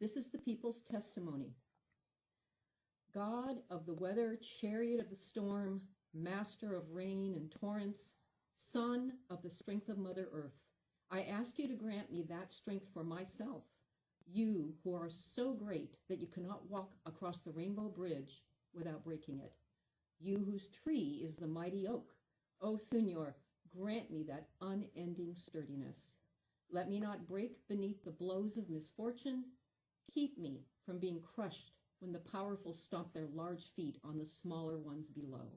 This is the people's testimony. God of the weather, chariot of the storm, master of rain and torrents, son of the strength of Mother Earth, I ask you to grant me that strength for myself, you who are so great that you cannot walk across the rainbow bridge without breaking it, you whose tree is the mighty oak. O Thunyor, grant me that unending sturdiness. Let me not break beneath the blows of misfortune. Keep me from being crushed when the powerful stomp their large feet on the smaller ones below.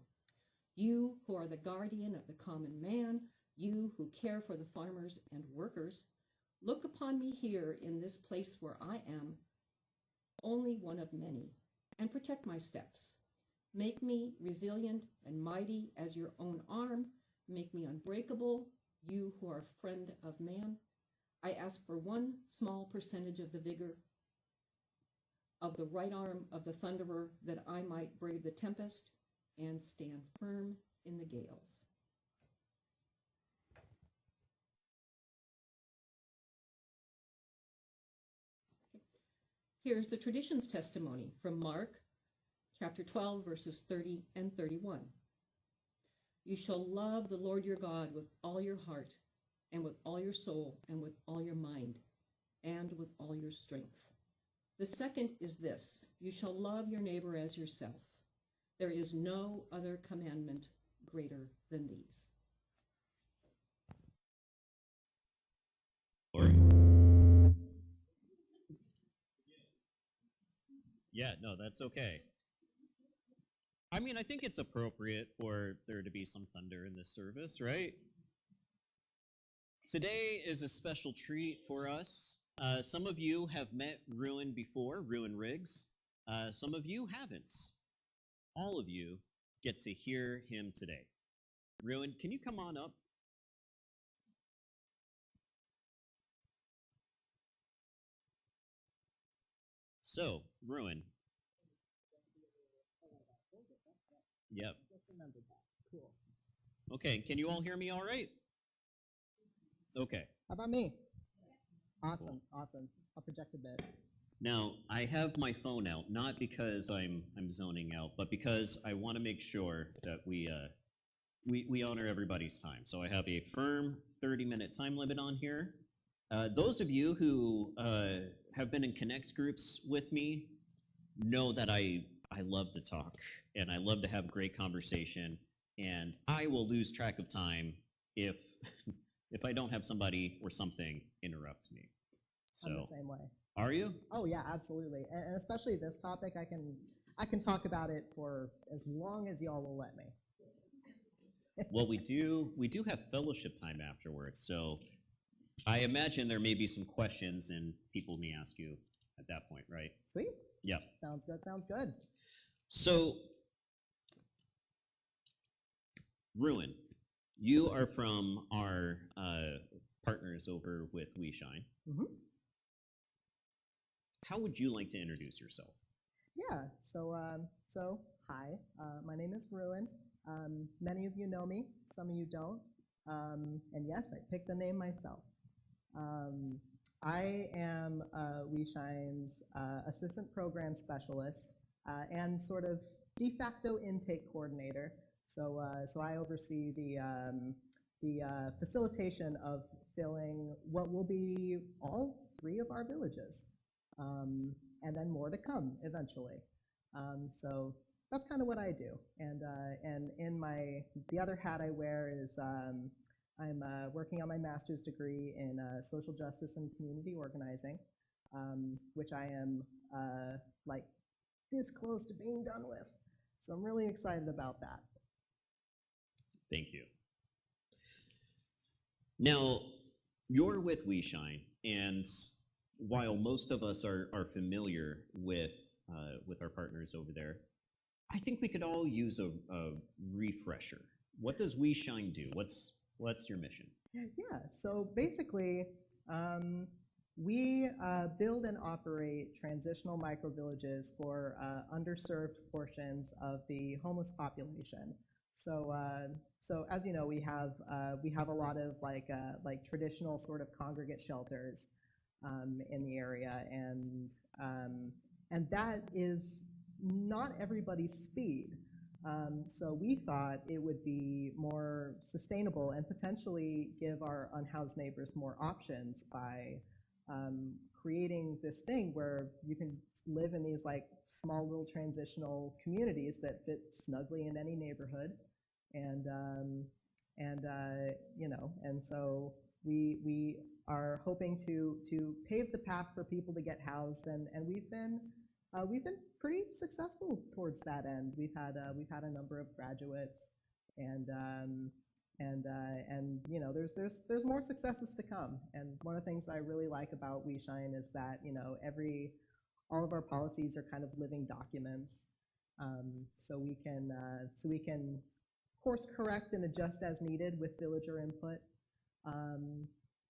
You who are the guardian of the common man, you who care for the farmers and workers, look upon me here in this place where I am, only one of many, and protect my steps. Make me resilient and mighty as your own arm. Make me unbreakable, you who are a friend of man. I ask for one small percentage of the vigor of the right arm of the thunderer, that I might brave the tempest and stand firm in the gales. Here's the tradition's testimony from Mark chapter 12, verses 30 and 31. You shall love the Lord your God with all your heart and with all your soul and with all your mind and with all your strength. The second is this: you shall love your neighbor as yourself. There is no other commandment greater than these. Yeah, no, that's okay. I mean, I think it's appropriate for there to be some thunder in this service, right? Today is a special treat for us. Some of you have met Ruin before, Ruin Riggs. Some of you haven't. All of you get to hear him today. Ruin, can you come on up? So, Ruin. Yep. Just remembered that. Cool. Okay, can you all hear me all right? Okay. How about me? Awesome, cool. Awesome. I'll project a bit. Now, I have my phone out, not because I'm zoning out, but because I want to make sure that we honor everybody's time. So I have a firm 30-minute time limit on here. Those of you who have been in Connect groups with me know that I love to talk, and I love to have great conversation, and I will lose track of time if if I don't have somebody or something interrupt me. So, I'm the same way. Are you? Oh yeah, absolutely, and especially this topic, I can talk about it for as long as y'all will let me. Well, we do have fellowship time afterwards, so I imagine there may be some questions and people may ask you at that point, right? Sweet. Yep. Sounds good. Sounds good. So, Ruin, you are from our partners over with We Shine. Mm-hmm. How would you like to introduce yourself? Yeah. So hi. My name is Ruin. Many of you know me. Some of you don't. And yes, I picked the name myself. I am We Shine's assistant program specialist and sort of de facto intake coordinator. So I oversee the facilitation of filling what will be all 3 of our villages, and then more to come eventually. So that's kind of what I do. And in the other hat I wear is I'm working on my master's degree in social justice and community organizing, which I am like this close to being done with. So I'm really excited about that. Thank you. Now, you're with We Shine, and while most of us are familiar with our partners over there, I think we could all use a refresher. What does We Shine do? What's your mission? Yeah, so basically, we build and operate transitional microvillages for underserved portions of the homeless population. So as you know, we have a lot of like traditional sort of congregate shelters, in the area, and that is not everybody's speed. So we thought it would be more sustainable and potentially give our unhoused neighbors more options by creating this thing where you can live in these like small little transitional communities that fit snugly in any neighborhood, and so we are hoping to pave the path for people to get housed, and we've been pretty successful towards that end. We've had a number of graduates, and there's more successes to come. And one of the things I really like about We Shine is that all of our policies are kind of living documents, so we can course correct and adjust as needed with villager input.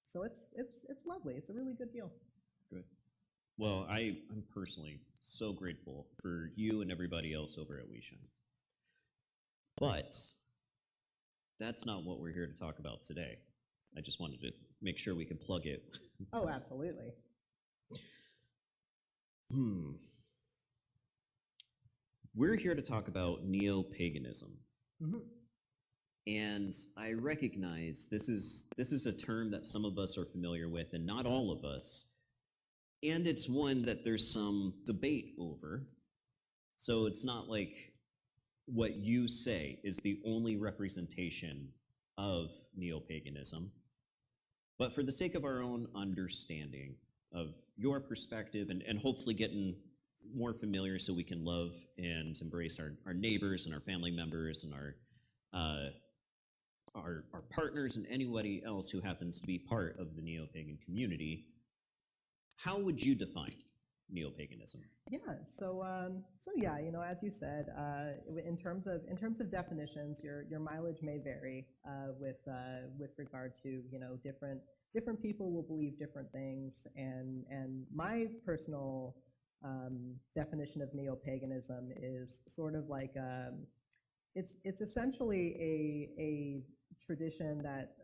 So it's lovely. It's a really good deal. Good. Well, I'm personally so grateful for you and everybody else over at We Shine. But that's not what we're here to talk about today. I just wanted to make sure we could plug it. Oh, absolutely. We're here to talk about Neo-Paganism. Mm-hmm. And I recognize this is a term that some of us are familiar with, and not all of us. And it's one that there's some debate over. So it's not like what you say is the only representation of neo-paganism. But for the sake of our own understanding of your perspective, and hopefully getting more familiar so we can love and embrace our neighbors and our family members and our partners and anybody else who happens to be part of the neo-pagan community, how would you define neo-paganism? Yeah, so yeah, as you said, in terms of definitions, your mileage may vary with regard to different people will believe different things, and my personal definition of neo-paganism is sort of like it's essentially a tradition that,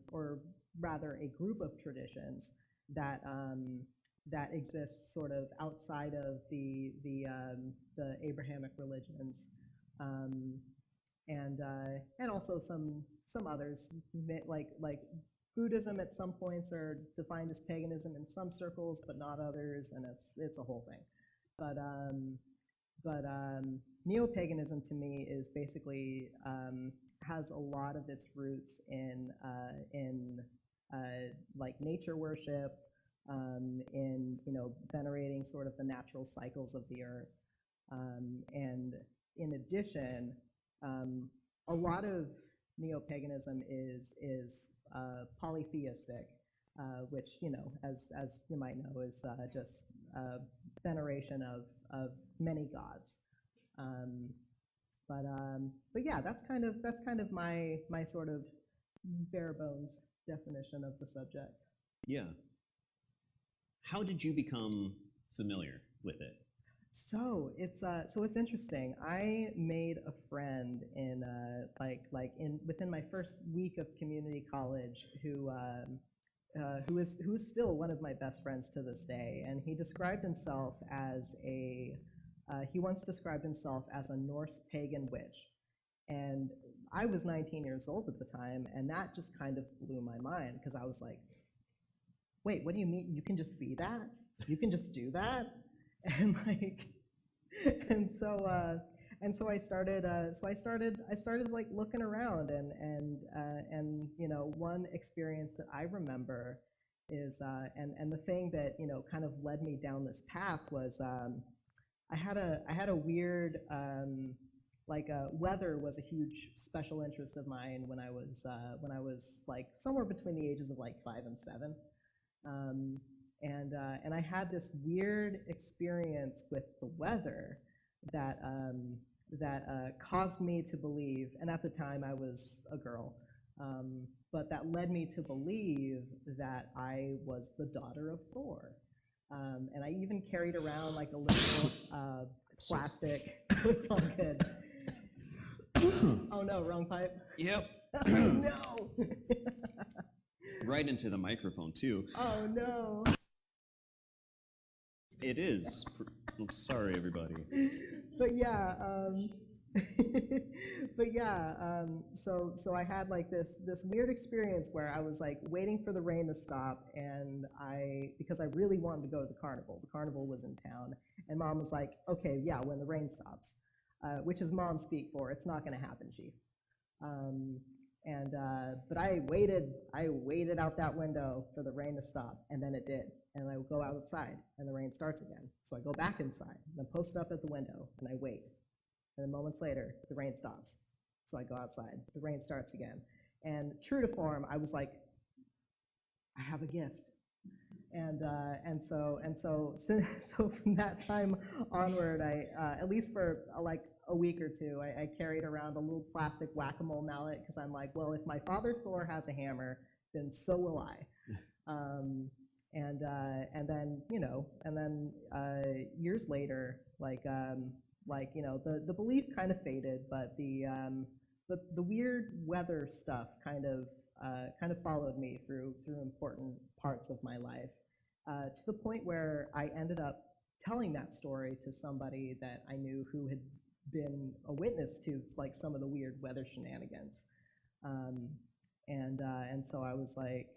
or rather a group of traditions that exists sort of outside of the Abrahamic religions, and also some others, like Buddhism at some points are defined as paganism in some circles, but not others, and it's a whole thing. But neo-paganism to me is basically has a lot of its roots in like nature worship, in venerating sort of the natural cycles of the earth, and in addition, a lot of neo-paganism is polytheistic, which as you might know is just veneration of many gods. But yeah, that's kind of my sort of bare bones definition of the subject. Yeah. How did you become familiar with it? So it's interesting. I made a friend in within my first week of community college who is still one of my best friends to this day, and he described himself as he once described himself as a Norse pagan witch, and I was 19 years old at the time, and that just kind of blew my mind because I was like, wait, what do you mean you can just be that? You can just do that? And so I started like looking around, and one experience that I remember is and the thing that kind of led me down this path was I had a weird weather was a huge special interest of mine when I was like somewhere between the ages of like 5 and 7. And I had this weird experience with the weather that caused me to believe, and at the time I was a girl, but that led me to believe that I was the daughter of Thor. And I even carried around like a little plastic. It's all good. Oh no, wrong pipe. Yep. No. Right into the microphone too. Oh no. It is. I'm sorry, everybody. But yeah, so I had like this weird experience where I was like waiting for the rain to stop, and because I really wanted to go to the carnival. The carnival was in town, and Mom was like, "Okay, yeah, when the rain stops," which is Mom speak for "It's not going to happen, Chief." But I waited out that window for the rain to stop, and then it did. And I would go outside, and the rain starts again. So I go back inside, and I'm posted up at the window, and I wait. And then moments later, the rain stops. So I go outside, the rain starts again. And true to form, I was like, I have a gift. So from that time onward, I at least for like a week or two, I carried around a little plastic whack-a-mole mallet because I'm like, well, if my father Thor has a hammer, then so will I. And then years later, the belief kind of faded, but the weird weather stuff kind of followed me through important parts of my life, to the point where I ended up telling that story to somebody that I knew who had been a witness to like some of the weird weather shenanigans, and so I was like,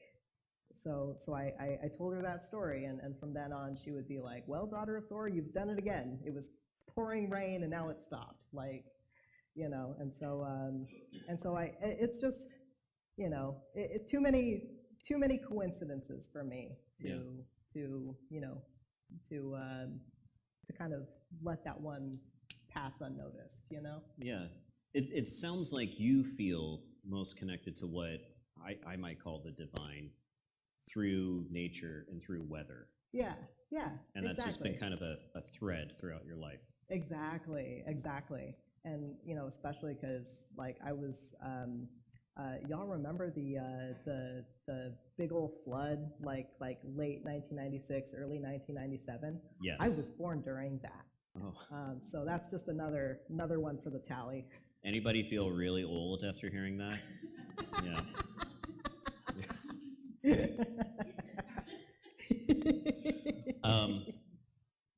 so I told her that story, and from then on she would be like, well, daughter of Thor, you've done it again. It was pouring rain and now it stopped, it's just, too many coincidences for me to kind of let that one pass unnoticed, Yeah. It sounds like you feel most connected to what I might call the divine through nature and through weather. Yeah, and that's just been kind of a thread throughout your life. Exactly. And especially because like I was, y'all remember the big old flood, like late 1996, early 1997? Yes. I was born during that. Oh. So that's just another one for the tally. Anybody feel really old after hearing that? Yeah.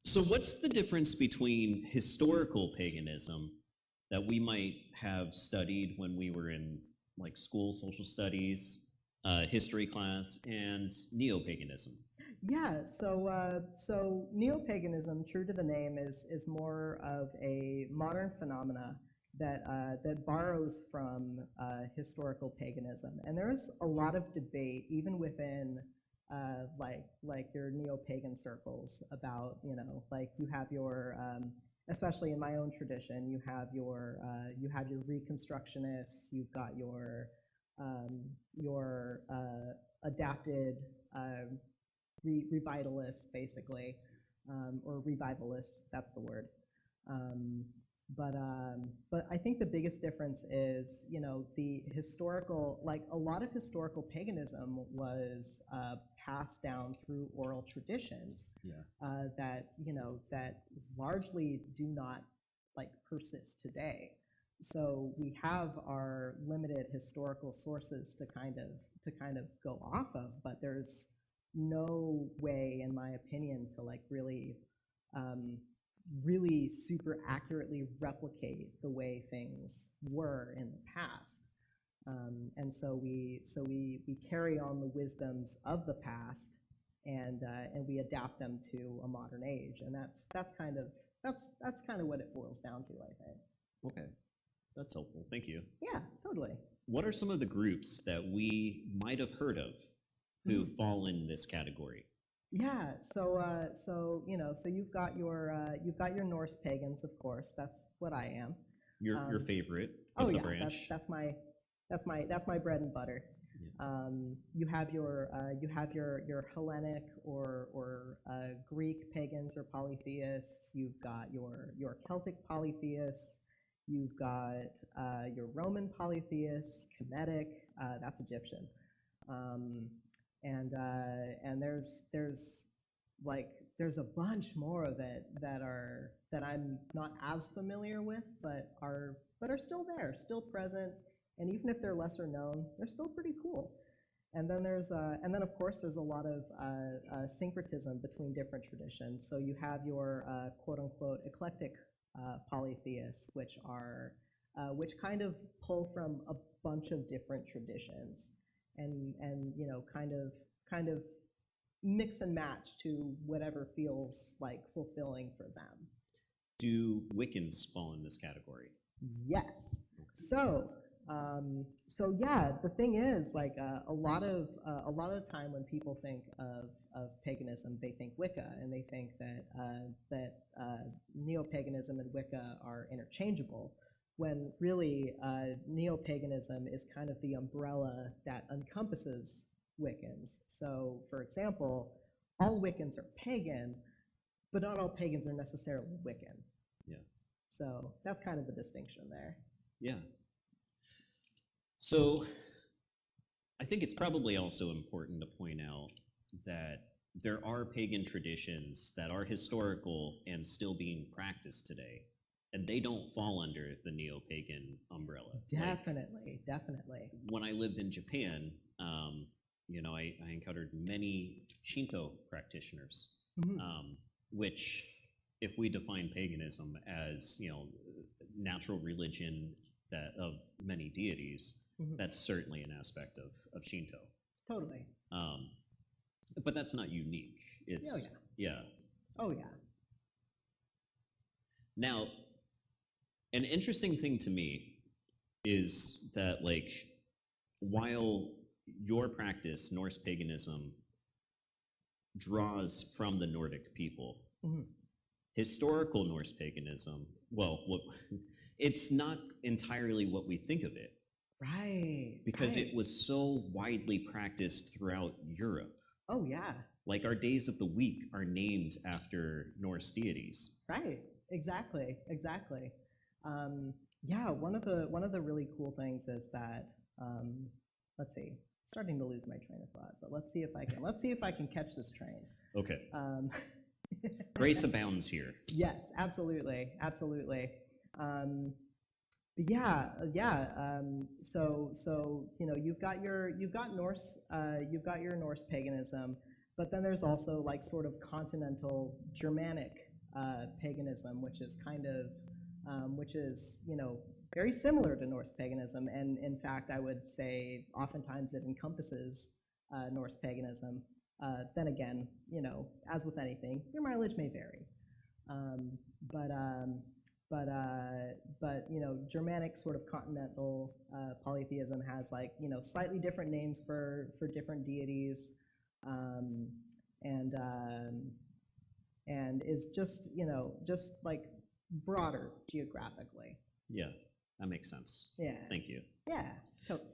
So what's the difference between historical paganism that we might have studied when we were in like school, social studies, history class, and Neo-Paganism? Yeah, so Neo-Paganism, true to the name, is more of a modern phenomena that borrows from historical paganism, and there's a lot of debate even within like your neo-pagan circles about like you have your especially in my own tradition, you have your Reconstructionists, you've got your adapted revitalists, basically, or revivalists. That's the word. But I think the biggest difference is, the historical, like a lot of historical paganism was passed down through oral traditions. Yeah. That largely do not like persist today. So we have our limited historical sources to kind of go off of, but there's no way, in my opinion, to like really super accurately replicate the way things were in the past. And so we carry on the wisdoms of the past, and we adapt them to a modern age, and that's kind of what it boils down to, I think. Okay, that's helpful. Thank you. Yeah, totally. What are some of the groups that we might have heard of who fall in this category? Yeah, so you've got your Norse pagans, of course. That's what I am. Your favorite of the branch. That's my bread and butter. Yeah. You have your Hellenic or Greek pagans or polytheists. You've got your Celtic polytheists. You've got your Roman polytheists, Kemetic. That's Egyptian. And there's a bunch more of it that I'm not as familiar with, but are still there, still present, and even if they're lesser known, they're still pretty cool. And then of course there's a lot of syncretism between different traditions. So you have your quote unquote eclectic polytheists, which kind of pull from a bunch of different traditions, and kind of mix and match to whatever feels like fulfilling for them. Do Wiccans fall in this category? Yes. So yeah, the thing is, like, a lot of the time when people think of paganism, they think Wicca, and they think that Neo-Paganism and Wicca are interchangeable, when really Neo-Paganism is kind of the umbrella that encompasses Wiccans. So, for example, all Wiccans are pagan, but not all pagans are necessarily Wiccan. Yeah. So that's kind of the distinction there. Yeah. So I think it's probably also important to point out that there are pagan traditions that are historical and still being practiced today, and they don't fall under the neo-pagan umbrella. Definitely, definitely. When I lived in Japan, I encountered many Shinto practitioners, which, if we define paganism as natural religion of many deities, that's certainly an aspect of Shinto. Totally. But that's not unique. It's yeah. Oh yeah. Now, an interesting thing to me is that, like, while your practice, Norse paganism, draws from the Nordic people, historical Norse paganism, it's not entirely what we think of it. Right. Because right. it was so widely practiced throughout Europe. Oh yeah. Like, our days of the week are named after Norse deities. Right. Exactly. Exactly. Yeah. One of the really cool things is that let's see. Starting to lose my train of thought, but let's see if I can catch this train. Okay. Grace abounds here. Yes, absolutely, absolutely. Yeah. So you've got your Norse paganism, but then there's also, like, sort of continental Germanic paganism, which is very similar to Norse paganism, and in fact, I would say oftentimes it encompasses Norse paganism. Then again, as with anything, your mileage may vary, but Germanic sort of continental polytheism has, like, slightly different names for different deities, and is just like broader geographically. Yeah, that makes sense. Yeah. Thank you. Yeah, totally.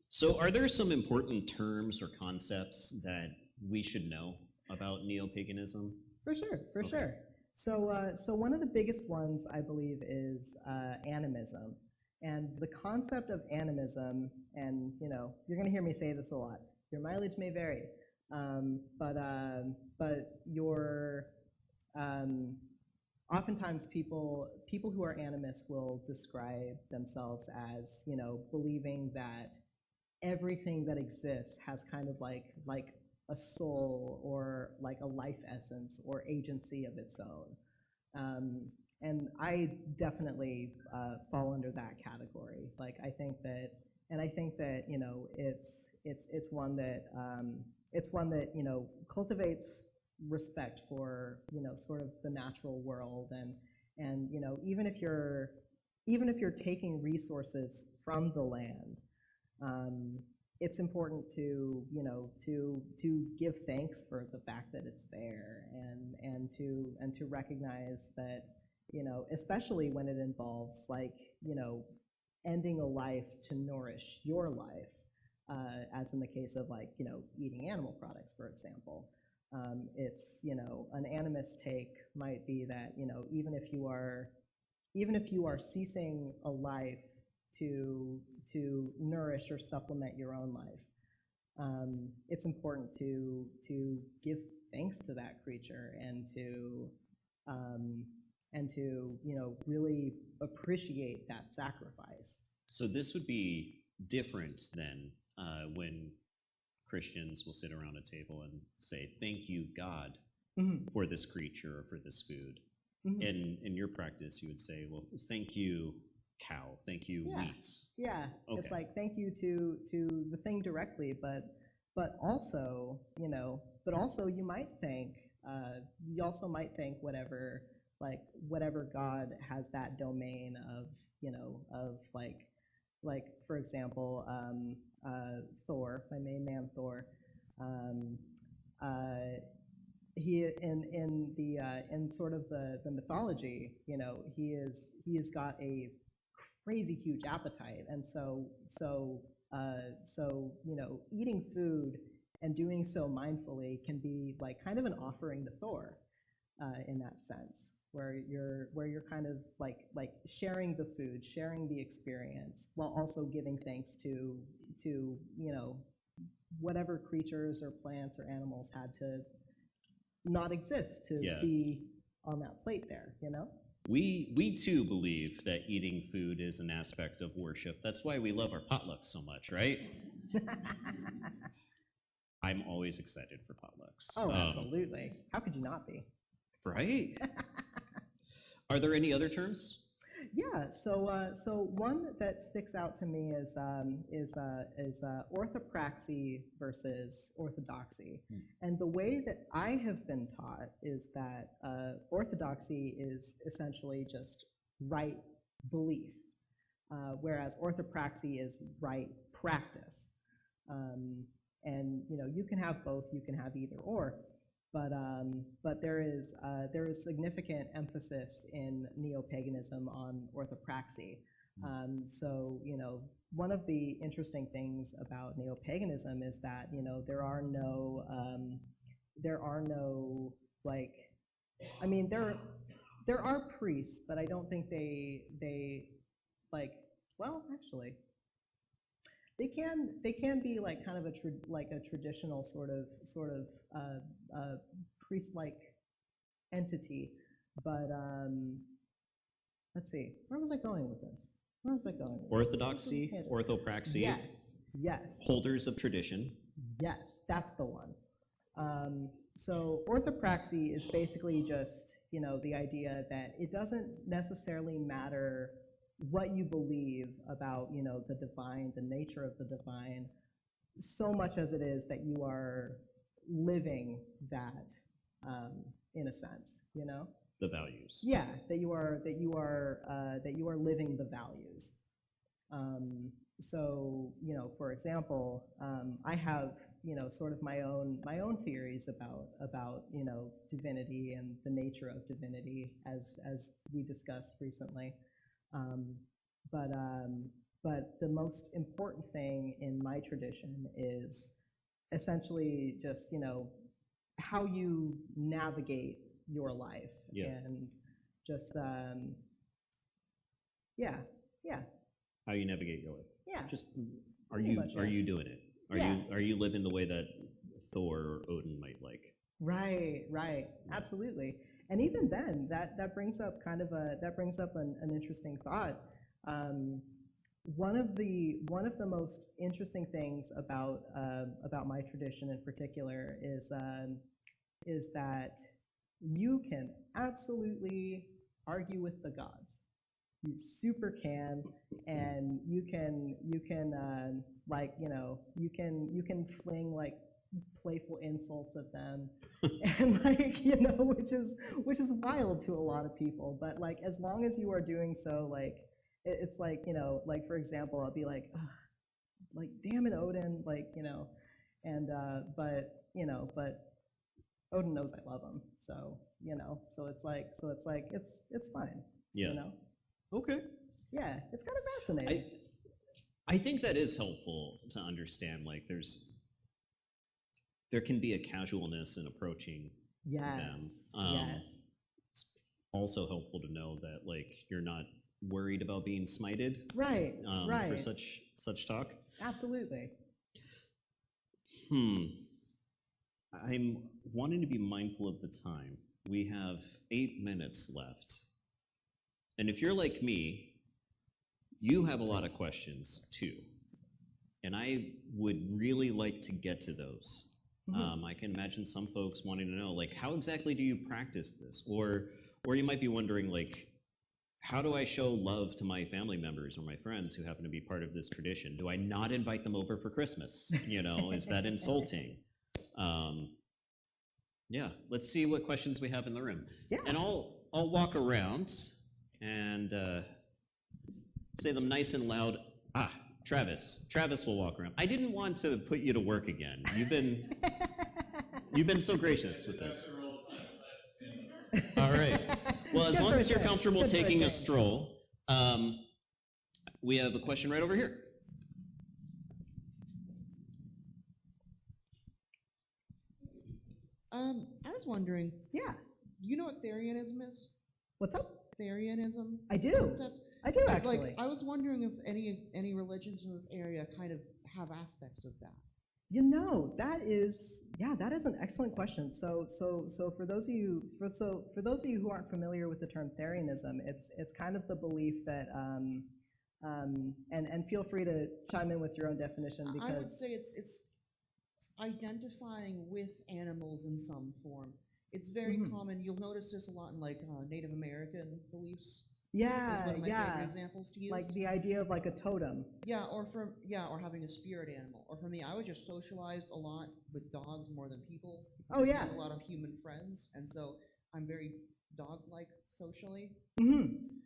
So are there some important terms or concepts that we should know about neo-paganism? For sure, for sure. So one of the biggest ones, I believe, is animism. And the concept of animism, and you're going to hear me say this a lot, your mileage may vary, but oftentimes people who are animists will describe themselves as, believing that everything that exists has kind of like a soul, or like a life essence or agency of its own. And I definitely fall under that category. Like, I think that it's one that cultivates respect for sort of the natural world, and even if you're taking resources from the land, it's important to give thanks for the fact that it's there, and to recognize that, especially when it involves, like, ending a life to nourish your life, as in the case of, like, eating animal products, for example. It's, an animist take might be that, even if you are ceasing a life to nourish or supplement your own life, it's important to give thanks to that creature, and to really appreciate that sacrifice. So this would be different than when Christians will sit around a table and say, "Thank you, God, Mhm. for this creature or for this food." Mhm. In your practice, you would say, "Well, thank you, cow. Thank you, Yeah. wheat." Yeah, Okay. it's like thank you to the thing directly, but also, but also you might thank you also might thank whatever God has that domain of, of like for example, Thor, my main man Thor. Um, he in sort of the mythology, he has got a crazy huge appetite, and so eating food and doing so mindfully can be like kind of an offering to Thor, in that sense, where you're kind of like sharing the food, sharing the experience, while also giving thanks to whatever creatures or plants or animals had to not exist to Yeah. be on that plate there, We too believe that eating food is an aspect of worship. That's why we love our potlucks so much, right? I'm always excited for potlucks. Oh, absolutely. How could you not be? Right? Are there any other terms? Yeah, so one that sticks out to me is orthopraxy versus orthodoxy. And the way that I have been taught is that orthodoxy is essentially just right belief, whereas orthopraxy is right practice. And you can have both, you can have either or. But there is significant emphasis in Neo-Paganism on orthopraxy. So one of the interesting things about Neo-Paganism is that there are no like, I mean there are priests, but I don't think they like, well, actually they can be like kind of a traditional sort of priest-like entity, but let's see, where was I going with this? Orthodoxy, orthopraxy, Yes. holders of tradition. Yes, that's the one. So orthopraxy is basically just the idea that it doesn't necessarily matter what you believe about the divine, the nature of the divine, so much as it is that you are living that, in a sense, The values. Yeah, that you are living the values. So for example, I have sort of my own theories about divinity and the nature of divinity, as we discussed recently. But the most important thing in my tradition is essentially just how you navigate your life, and just How you navigate your life. Yeah. Just are you doing it? Are you living the way that Thor or Odin might like? Right, absolutely. And even then, that brings up an interesting thought. One of the most interesting things about my tradition in particular is that you can absolutely argue with the gods. You super can, and you can fling like playful insults at them, and which is wild to a lot of people. But like, as long as you are doing so, like it's like like for example, I'll be like, like damn it, Odin, and but Odin knows I love him, so so it's fine. Yeah. Okay. Yeah, it's kind of fascinating. I think that is helpful to understand. Like, there can be a casualness in approaching them. Yes. It's also helpful to know that like you're not worried about being smited. Right. For such talk. Absolutely. I'm wanting to be mindful of the time. We have 8 minutes left. And if you're like me, you have a lot of questions too. and I would really like to get to those. I can imagine some folks wanting to know, like, how exactly do you practice this? Or you might be wondering, like, how do I show love to my family members or my friends who happen to be part of this tradition? Do I not invite them over for Christmas? You know, is that insulting? Yeah, let's see what questions we have in the room. Yeah. And I'll walk around and say them nice and loud. Ah, Travis. Travis will walk around. I didn't want to put you to work again. You've been so gracious with this. All right. Well, as long as you're comfortable taking a stroll, we have a question right over here. I was wondering, Yeah. you know what Therianism is? What's up? Therianism? I do. Concept? I do, actually. Like, I was wondering if any religions in this area kind of have aspects of that. You know, that is an excellent question. So for those of you who aren't familiar with the term Therianism, it's kind of the belief that and feel free to chime in with your own definition, because I would say it's identifying with animals in some form. It's very common. You'll notice this a lot in like Native American beliefs. Yeah, is one of my favorite examples to use. like the idea of like a totem. Or having a spirit animal. Or for me, I would just socialize a lot with dogs more than people. Oh, yeah. I have a lot of human friends, and so I'm very dog-like socially.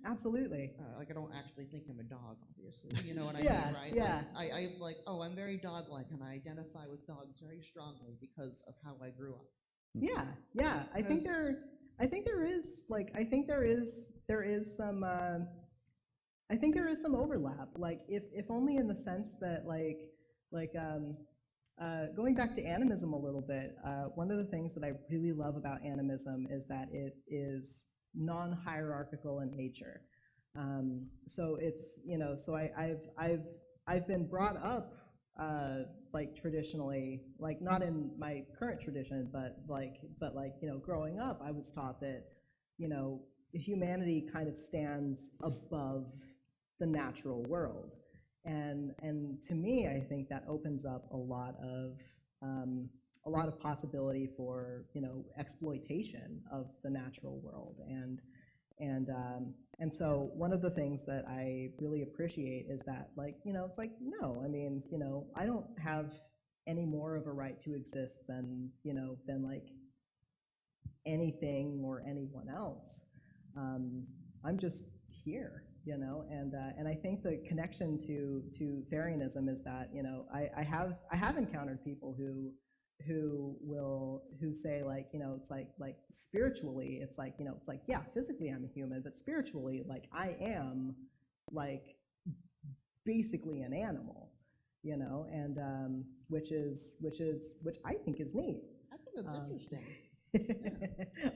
Absolutely. Like, I don't actually think I'm a dog, obviously. You know what I Yeah, mean, right? yeah. Like, I'm very dog-like, and I identify with dogs very strongly because of how I grew up. Yeah. I think there is some overlap. Like, if only in the sense that going back to animism a little bit, one of the things that I really love about animism is that it is non-hierarchical in nature. So it's, you know, so I've been brought up like traditionally, like not in my current tradition, but you know, growing up, I was taught that, you know, humanity kind of stands above the natural world, and to me, I think that opens up a lot of possibility for, you know, exploitation of the natural world, and so one of the things that I really appreciate is that, like, you know, it's like, no, I mean, you know, I don't have any more of a right to exist than, you know, than like anything or anyone else. I'm just here, you know, and I think the connection to Therianism is that, you know, I have encountered people who say, like, you know, it's like spiritually, it's like, you know, it's like, yeah, physically I'm a human, but spiritually, like, I am like basically an animal, you know, and which I think is neat. I think that's interesting.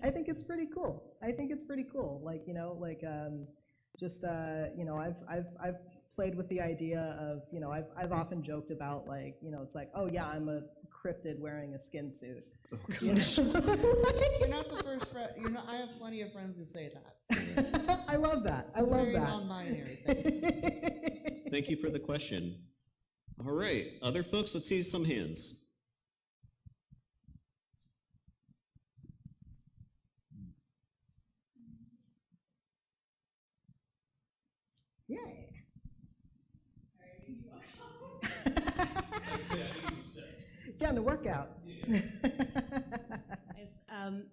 I think it's pretty cool. Like, you know, like you know, I've played with the idea of, you know, I've often joked about, like, you know, it's like, oh yeah, I'm a cryptid wearing a skin suit. Oh, You know? You're not the first friend. I have plenty of friends who say that. I love that. It's very non-binary thing. Thank you for the question. All right, other folks, let's see some hands. Yay. Getting a workout. Yes,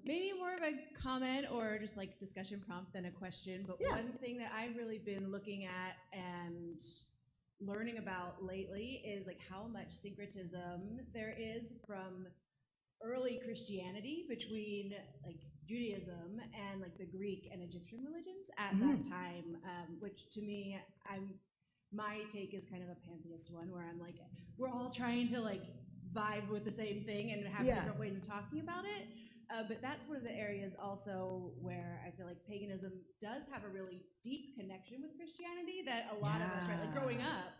maybe more of a comment or just like discussion prompt than a question, but Yeah. one thing that I've really been looking at and learning about lately is like how much syncretism there is from early Christianity between like Judaism and like the Greek and Egyptian religions at that time, which to me, my take is kind of a pantheist one, where I'm like, we're all trying to like vibe with the same thing and have different ways of talking about it. But that's one of the areas also where I feel like paganism does have a really deep connection with Christianity that a lot of us, right, like growing up,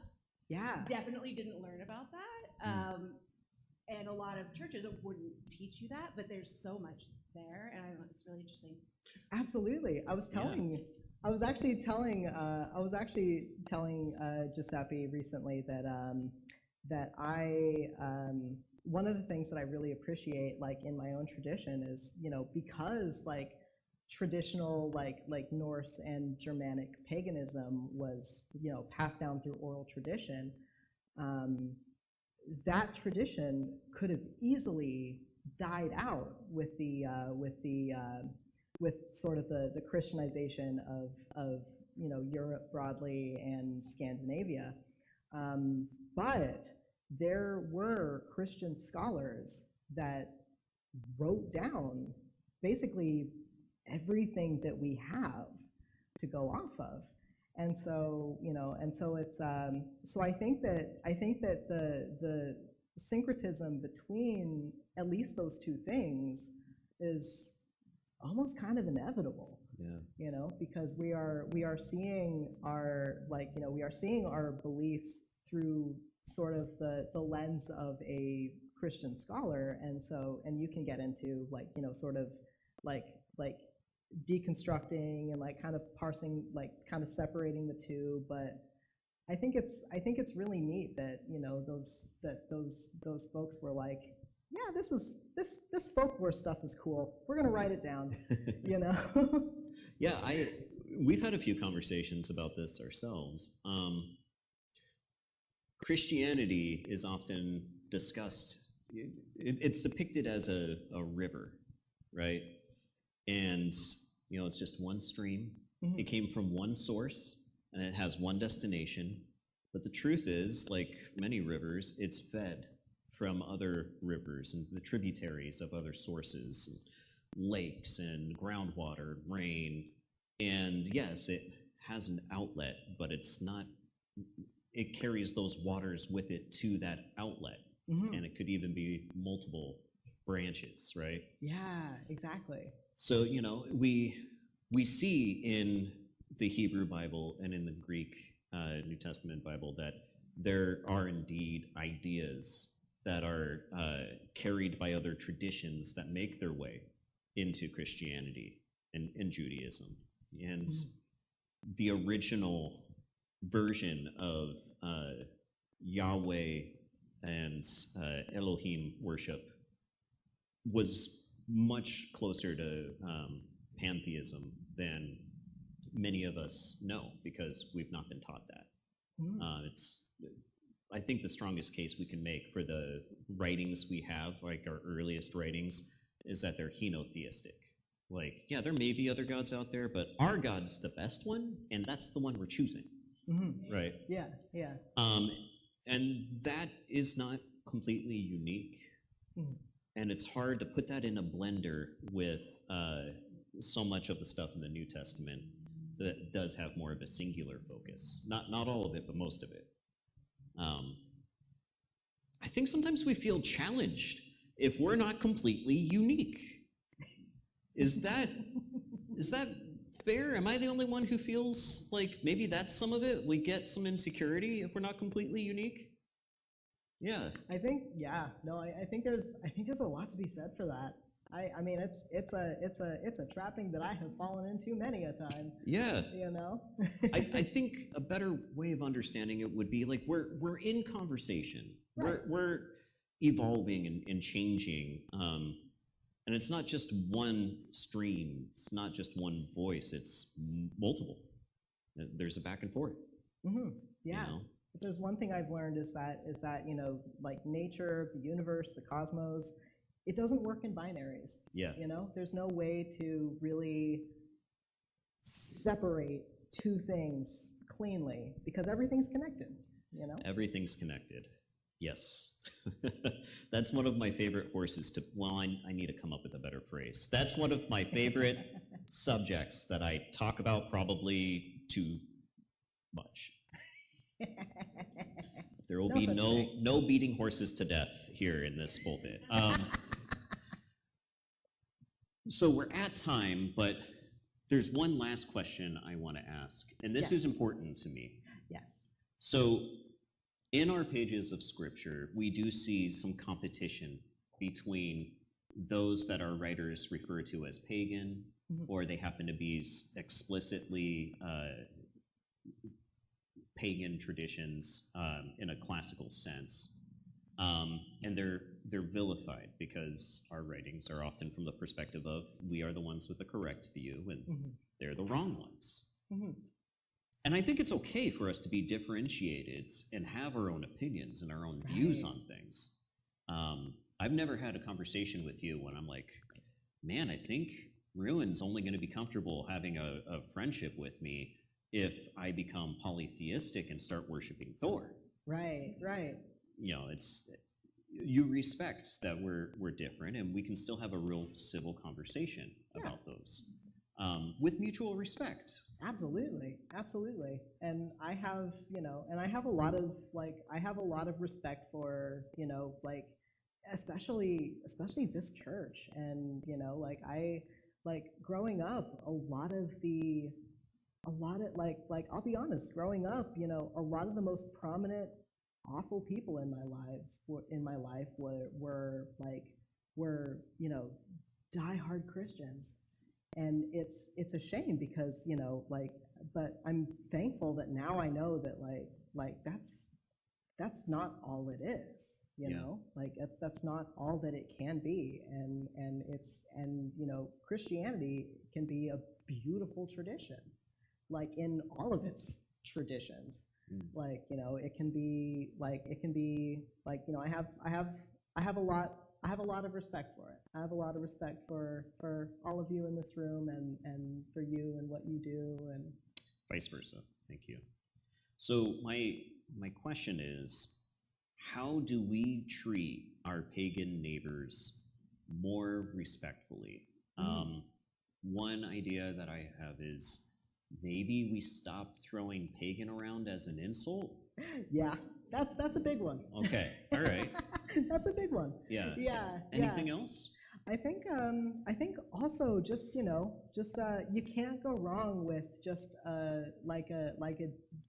definitely didn't learn about that. And a lot of churches wouldn't teach you that, but there's so much there, and I don't know, it's really interesting. Absolutely. I was actually telling Giuseppe recently that that one of the things that I really appreciate, like in my own tradition, is because like traditional like Norse and Germanic paganism was passed down through oral tradition. That tradition could have easily died out with sort of the Christianization of Europe broadly and Scandinavia, but there were Christian scholars that wrote down basically everything that we have to go off of. And so, it's so I think that the syncretism between at least those two things is almost kind of inevitable. Yeah. Because we are seeing our beliefs through sort of the lens of a Christian scholar, and you can get into sort of like deconstructing and like kind of parsing, like kind of separating the two. But I think it's really neat that those folks were like, yeah, this folklore stuff is cool. We're gonna write it down, Yeah, we've had a few conversations about this ourselves. Christianity is often discussed. It's depicted as a river, right? And it's just one stream. Mm-hmm. It came from one source, and it has one destination. But the truth is, like many rivers, it's fed from other rivers and the tributaries of other sources, lakes and groundwater, rain. And yes, it has an outlet, but it carries those waters with it to that outlet. Mm-hmm. And it could even be multiple branches, right? Yeah, exactly. So, we see in the Hebrew Bible and in the Greek New Testament Bible that there are indeed ideas that are carried by other traditions that make their way into Christianity and Judaism. And the original version of Yahweh and Elohim worship was much closer to pantheism than many of us know, because we've not been taught that. I think the strongest case we can make for the writings we have, like our earliest writings, is that they're henotheistic. Like, yeah, there may be other gods out there, but our God's the best one, and that's the one we're choosing. Mm-hmm. Right? Yeah, yeah. And that is not completely unique. Mm-hmm. And it's hard to put that in a blender with so much of the stuff in the New Testament that does have more of a singular focus. Not all of it, but most of it. I think sometimes we feel challenged if we're not completely unique. Is that fair? Am I the only one who feels like maybe that's some of it? We get some insecurity if we're not completely unique? Yeah. I think there's a lot to be said for that. I mean, it's a trapping that I have fallen into many a time. Yeah. I think a better way of understanding it would be like we're in conversation. Right. We're evolving and changing. And it's not just one stream. It's not just one voice. It's multiple. There's a back and forth. Mm-hmm. Yeah. If there's one thing I've learned is that like nature, the universe, the cosmos, it doesn't work in binaries. Yeah. There's no way to really separate two things cleanly because everything's connected. Everything's connected. Yes. That's one of my favorite horses to, well, I need to come up with a better phrase. That's one of my favorite subjects that I talk about probably too much. There will be no beating horses to death here in this pulpit. So we're at time, but there's one last question I want to ask, and this is important to me. Yes. So in our pages of Scripture, we do see some competition between those that our writers refer to as pagan, or they happen to be explicitly pagan traditions in a classical sense. And they're vilified because our writings are often from the perspective of we are the ones with the correct view and they're the wrong ones. And I think it's okay for us to be differentiated and have our own opinions and our own views on things. I've never had a conversation with you when I'm like, man, I think Ruin's only going to be comfortable having a friendship with me if I become polytheistic and start worshiping Thor. Right. You know, you respect that we're different, and we can still have a real civil conversation about those with mutual respect. Absolutely. And I have, I have a lot of respect for, especially this church, and growing up, I'll be honest, growing up, a lot of the most prominent awful people in my life were diehard Christians. And it's a shame because, but I'm thankful that now I know that that's not all it is, you know, that's not all that it can be. And Christianity can be a beautiful tradition, in all of its traditions. It can be I have a lot of respect for it. I have a lot of respect for all of you in this room and for you and what you do, and vice versa. Thank you. So my question is, how do we treat our pagan neighbors more respectfully? One idea that I have is maybe we stop throwing pagan around as an insult. Yeah, that's a big one. Okay, all right. That's a big one. Yeah. Anything else? I think also just you can't go wrong with just like a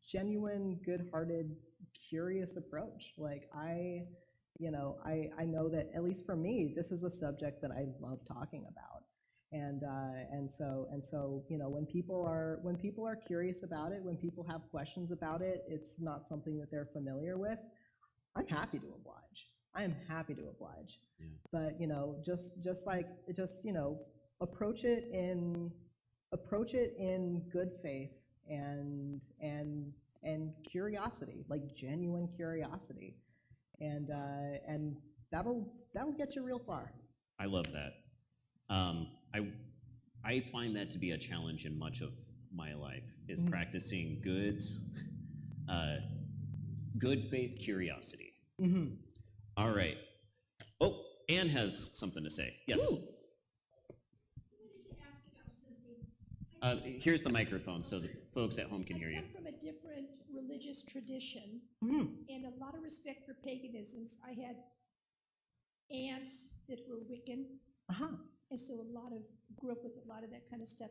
genuine, good-hearted, curious approach. I know that at least for me, this is a subject that I love talking about. And so when people are curious about it, when people have questions about it, it's not something that they're familiar with, I'm happy to oblige. I am happy to oblige. Yeah. But approach it in good faith and curiosity, genuine curiosity, and that'll get you real far. I love that. I find that to be a challenge in much of my life, is practicing good faith curiosity. All right. Oh, Anne has something to say. Yes. I wanted to ask about something. Here's the microphone so the folks at home can hear you. I come from a different religious tradition and a lot of respect for paganisms. I had aunts that were Wiccan. And so grew up with a lot of that kind of stuff.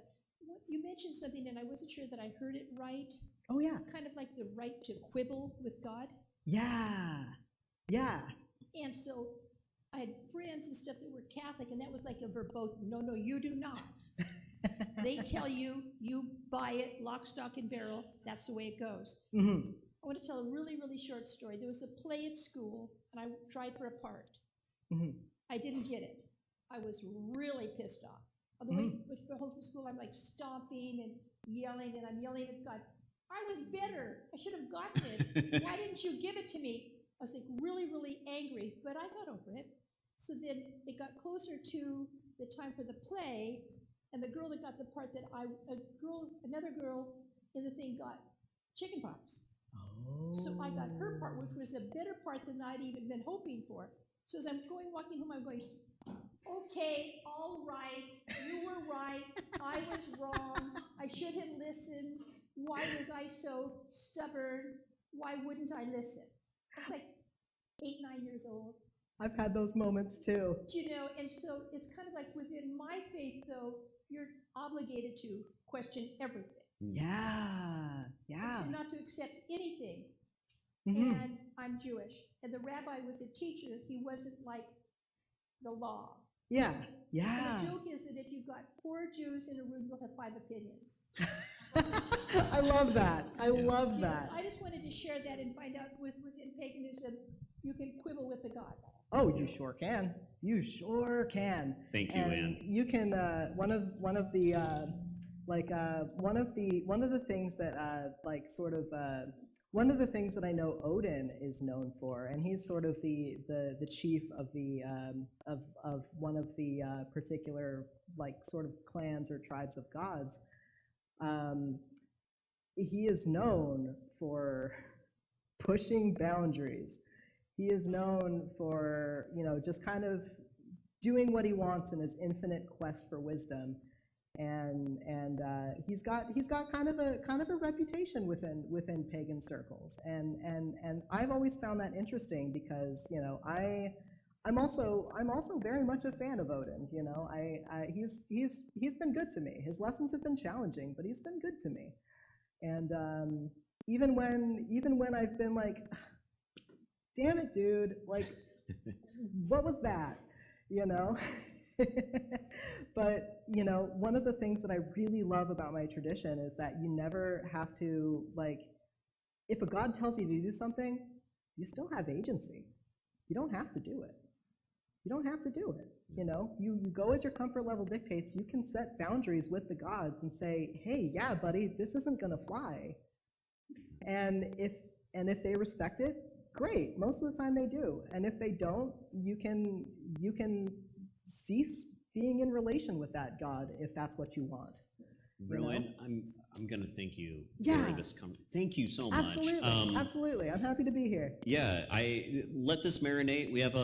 You mentioned something, and I wasn't sure that I heard it right. Oh, yeah. Kind of like the right to quibble with God. Yeah. And so I had friends and stuff that were Catholic, and that was like a verboten, no, you do not. They tell you, you buy it, lock, stock, and barrel. That's the way it goes. I want to tell a really, really short story. There was a play at school, and I tried for a part. I didn't get it. I was really pissed off. On the way home from school, I'm like stomping and yelling, and I'm yelling at God. I was bitter. I should have gotten it. Why didn't you give it to me? I was like really, really angry, but I got over it. So then it got closer to the time for the play, and the girl that got the part another girl in the thing got chickenpox. So I got her part, which was a better part than I'd even been hoping for. So as I'm walking home, I'm going, okay, all right, you were right, I was wrong, I should have listened, why was I so stubborn, why wouldn't I listen? I was like 8, 9 years old. I've had those moments too. And so it's kind of like within my faith, though, you're obligated to question everything. Yeah. So not to accept anything. And I'm Jewish, and the rabbi was a teacher. He wasn't like the law. Yeah, And yeah. the joke is that if you've got 4 Jews in a room, you'll have 5 opinions. I love that. I love Jews, that. I just wanted to share that and find out within paganism, you can quibble with the gods. Oh, you sure can. You sure can. Thank you, And Ann. you can. One of the things that one of the things that I know Odin is known for, and he's sort of the chief of the of one of the particular sort of clans or tribes of gods. He is known for pushing boundaries. He is known for, just kind of doing what he wants in his infinite quest for wisdom, and he's got kind of a reputation within pagan circles, and I've always found that interesting because I'm also very much a fan of Odin. He's been good to me. His lessons have been challenging, but he's been good to me, and even when I've been like, damn it, dude, what was that, But, one of the things that I really love about my tradition is that you never have to, if a god tells you to do something, you still have agency. You don't have to do it. You don't have to do it, You go as your comfort level dictates. You can set boundaries with the gods and say, hey, yeah, buddy, this isn't going to fly. And if they respect it, great. Most of the time they do. And if they don't, you can cease being in relation with that god if that's what you want. Ruin, I'm going to thank you Yeah. for this. Thank you so much. Absolutely, absolutely. I'm happy to be here. Yeah, I let this marinate. We have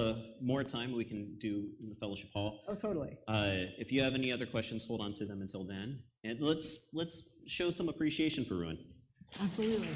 more time we can do in the fellowship hall. Oh, totally. If you have any other questions, hold on to them until then. And let's show some appreciation for Ruin. Absolutely.